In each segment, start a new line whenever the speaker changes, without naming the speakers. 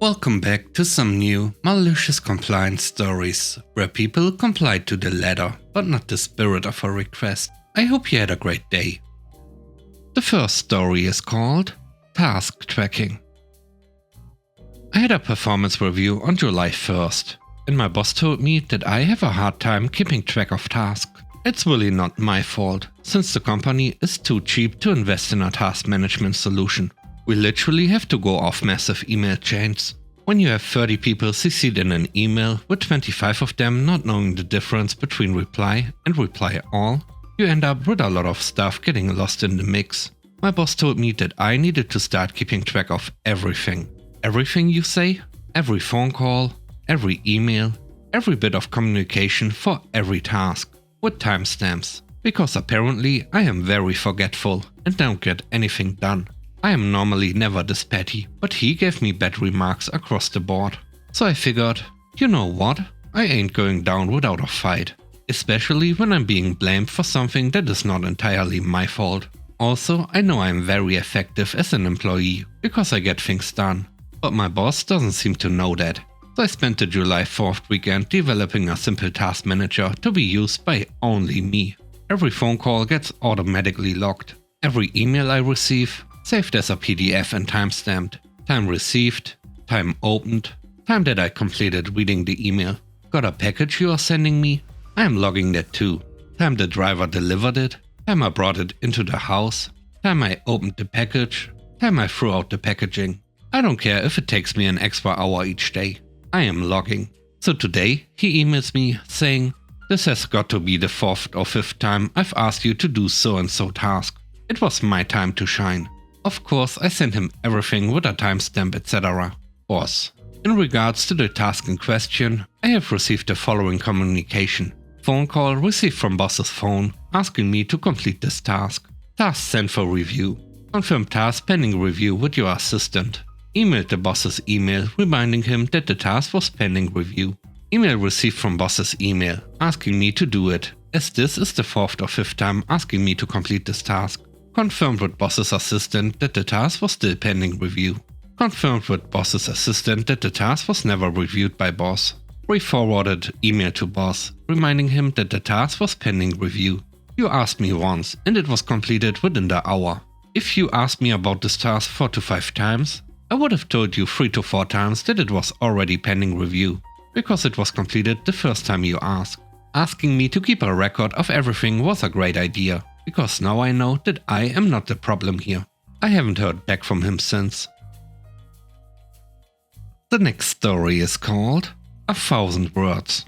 Welcome back to some new Malicious Compliance stories, where people complied to the letter, but not the spirit of a request. I hope you had a great day. The first story is called Task Tracking. I had a performance review on July 1st, and my boss told me that I have a hard time keeping track of tasks. It's really not my fault, since the company is too cheap to invest in a task management solution. We literally have to go off massive email chains. When you have 30 people CC'd in an email with 25 of them not knowing the difference between reply and reply all, you end up with a lot of stuff getting lost in the mix. My boss told me that I needed to start keeping track of everything. Everything, you say? Every phone call, every email, every bit of communication for every task, with timestamps. Because apparently I am very forgetful and don't get anything done. I am normally never this petty, but he gave me bad remarks across the board. So I figured, you know what? I ain't going down without a fight. Especially when I'm being blamed for something that is not entirely my fault. Also, I know I'm very effective as an employee, because I get things done. But my boss doesn't seem to know that. So I spent the July 4th weekend developing a simple task manager to be used by only me. Every phone call gets automatically logged. Every email I receive, saved as a PDF and timestamped. Time received, time opened, time that I completed reading the email. Got a package you are sending me? I am logging that too. Time the driver delivered it, time I brought it into the house, time I opened the package, time I threw out the packaging. I don't care if it takes me an extra hour each day. I am logging. So today he emails me saying, "This has got to be the 4th or 5th time I've asked you to do so and so task. It was my time to shine." Of course, I sent him everything with a timestamp, etc. Boss. In regards to the task in question, I have received the following communication. Phone call received from boss's phone asking me to complete this task. Task sent for review. Confirm task pending review with your assistant. Emailed the boss's email reminding him that the task was pending review. Email received from boss's email asking me to do it, as this is the 4th or 5th time asking me to complete this task. Confirmed with boss's assistant that the task was still pending review. Confirmed with boss's assistant that the task was never reviewed by boss. Re-forwarded email to boss, reminding him that the task was pending review. You asked me once and it was completed within the hour. If you asked me about this task 4 to 5 times, I would have told you 3 to 4 times that it was already pending review, because it was completed the first time you asked. Asking me to keep a record of everything was a great idea, because now I know that I am not the problem here. I haven't heard back from him since. The next story is called 1,000 Words.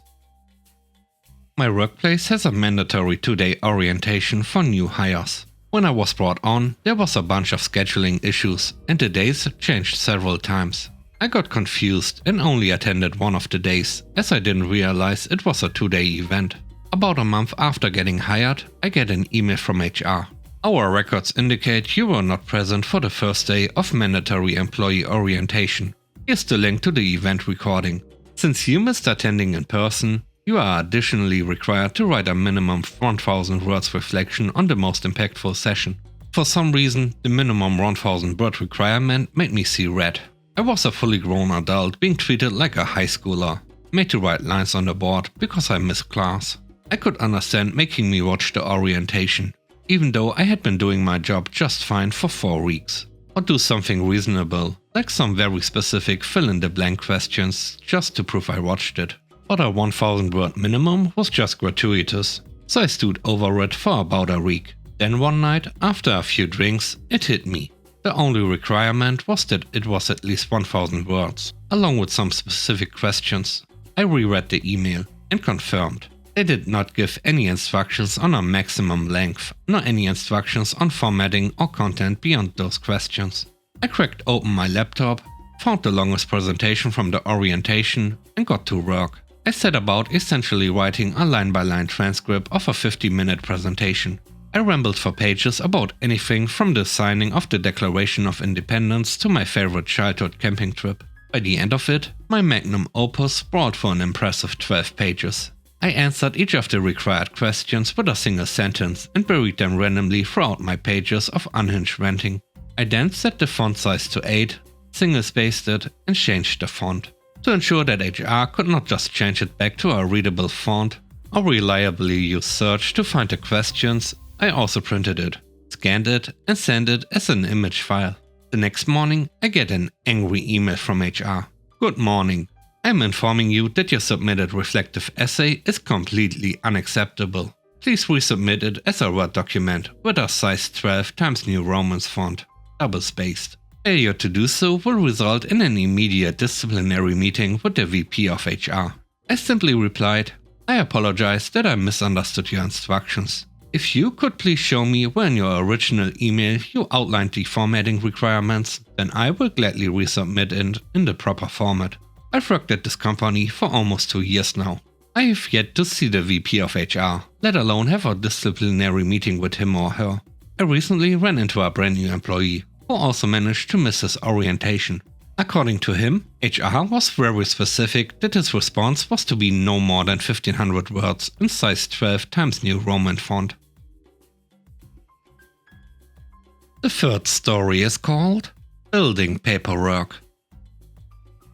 My workplace has a mandatory 2-day orientation for new hires. When I was brought on, there was a bunch of scheduling issues and the days changed several times. I got confused and only attended one of the days, as I didn't realize it was a 2-day event. About a month after getting hired, I get an email from HR. Our records indicate you were not present for the first day of mandatory employee orientation. Here's the link to the event recording. Since you missed attending in person, you are additionally required to write a minimum 1,000 words reflection on the most impactful session. For some reason, the minimum 1,000 word requirement made me see red. I was a fully grown adult being treated like a high schooler, made to write lines on the board because I missed class. I could understand making me watch the orientation, even though I had been doing my job just fine for 4 weeks. Or do something reasonable, like some very specific fill-in-the-blank questions, just to prove I watched it. But a 1,000 word minimum was just gratuitous, so I stood over it for about a week. Then one night, after a few drinks, it hit me. The only requirement was that it was at least 1,000 words, along with some specific questions. I reread the email and confirmed. They did not give any instructions on a maximum length, nor any instructions on formatting or content beyond those questions. I cracked open my laptop, found the longest presentation from the orientation, and got to work. I set about essentially writing a line-by-line transcript of a 50-minute presentation. I rambled for pages about anything from the signing of the Declaration of Independence to my favorite childhood camping trip. By the end of it, my magnum opus sprawled for an impressive 12 pages. I answered each of the required questions with a single sentence and buried them randomly throughout my pages of unhinged ranting. I then set the font size to 8, single-spaced it, and changed the font. To ensure that HR could not just change it back to a readable font or reliably use search to find the questions, I also printed it, scanned it, and sent it as an image file. The next morning, I get an angry email from HR. Good morning. I'm informing you that your submitted reflective essay is completely unacceptable. Please resubmit it as a Word document with a size 12 times New Roman font, double-spaced. Failure to do so will result in an immediate disciplinary meeting with the VP of HR. I simply replied, I apologize that I misunderstood your instructions. If you could please show me where in your original email you outlined the formatting requirements, then I will gladly resubmit it in the proper format. I've worked at this company for almost 2 years now. I have yet to see the VP of HR, let alone have a disciplinary meeting with him or her. I recently ran into a brand new employee, who also managed to miss his orientation. According to him, HR was very specific that his response was to be no more than 1500 words in size 12 times New Roman font. The third story is called Building Paperwork.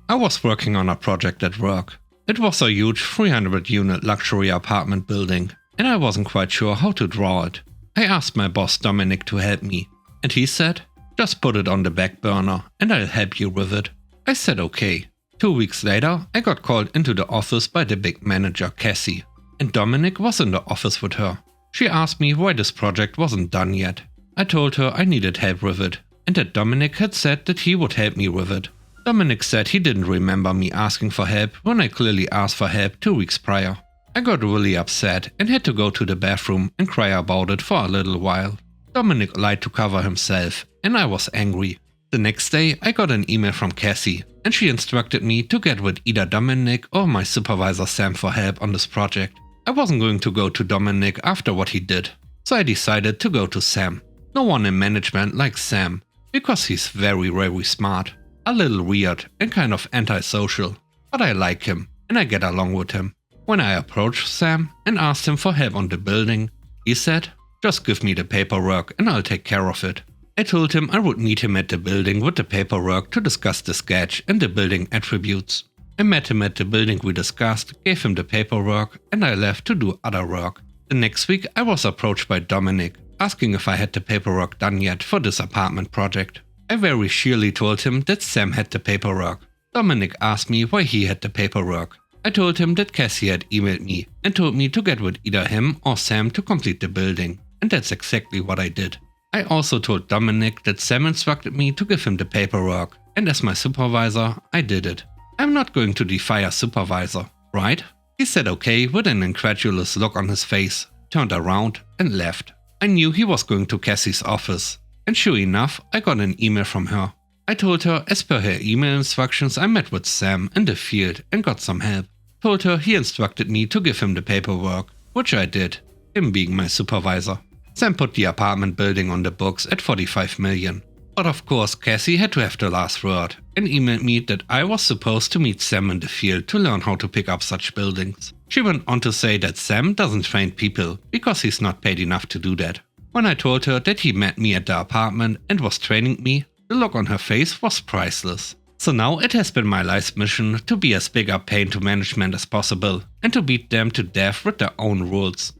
I was working on a project at work. It was a huge 300-unit luxury apartment building, and I wasn't quite sure how to draw it. I asked my boss Dominic to help me, and he said, just put it on the back burner and I'll help you with it. I said okay. 2 weeks later, I got called into the office by the big manager Cassie, and Dominic was in the office with her. She asked me why this project wasn't done yet. I told her I needed help with it, and that Dominic had said that he would help me with it. Dominic said he didn't remember me asking for help when I clearly asked for help 2 weeks prior. I got really upset and had to go to the bathroom and cry about it for a little while. Dominic lied to cover himself, and I was angry. The next day, I got an email from Cassie, and she instructed me to get with either Dominic or my supervisor Sam for help on this project. I wasn't going to go to Dominic after what he did, so I decided to go to Sam. No one in management likes Sam, because he's very smart, a little weird and kind of antisocial, but I like him and I get along with him. When I approached Sam and asked him for help on the building, he said, just give me the paperwork and I'll take care of it. I told him I would meet him at the building with the paperwork to discuss the sketch and the building attributes. I met him at the building we discussed, gave him the paperwork, and I left to do other work. The next week I was approached by Dominic, asking if I had the paperwork done yet for this apartment project. I very surely told him that Sam had the paperwork. Dominic asked me why he had the paperwork. I told him that Cassie had emailed me and told me to get with either him or Sam to complete the building, and that's exactly what I did. I also told Dominic that Sam instructed me to give him the paperwork, and as my supervisor, I did it. I'm not going to defy a supervisor, right? He said okay with an incredulous look on his face, turned around and left. I knew he was going to Cassie's office, and sure enough, I got an email from her. I told her as per her email instructions I met with Sam in the field and got some help. Told her he instructed me to give him the paperwork, which I did, him being my supervisor. Sam put the apartment building on the books at 45 million. But of course Cassie had to have the last word and emailed me that I was supposed to meet Sam in the field to learn how to pick up such buildings. She went on to say that Sam doesn't train people because he's not paid enough to do that. When I told her that he met me at the apartment and was training me, the look on her face was priceless. So now it has been my life's mission to be as big a pain to management as possible and to beat them to death with their own rules.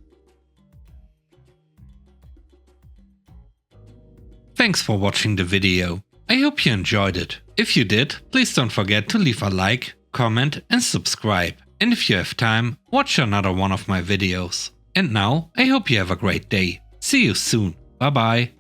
Thanks for watching the video. I hope you enjoyed it. If you did, please don't forget to leave a like, comment and subscribe. And if you have time, watch another one of my videos. And now, I hope you have a great day. See you soon. Bye bye.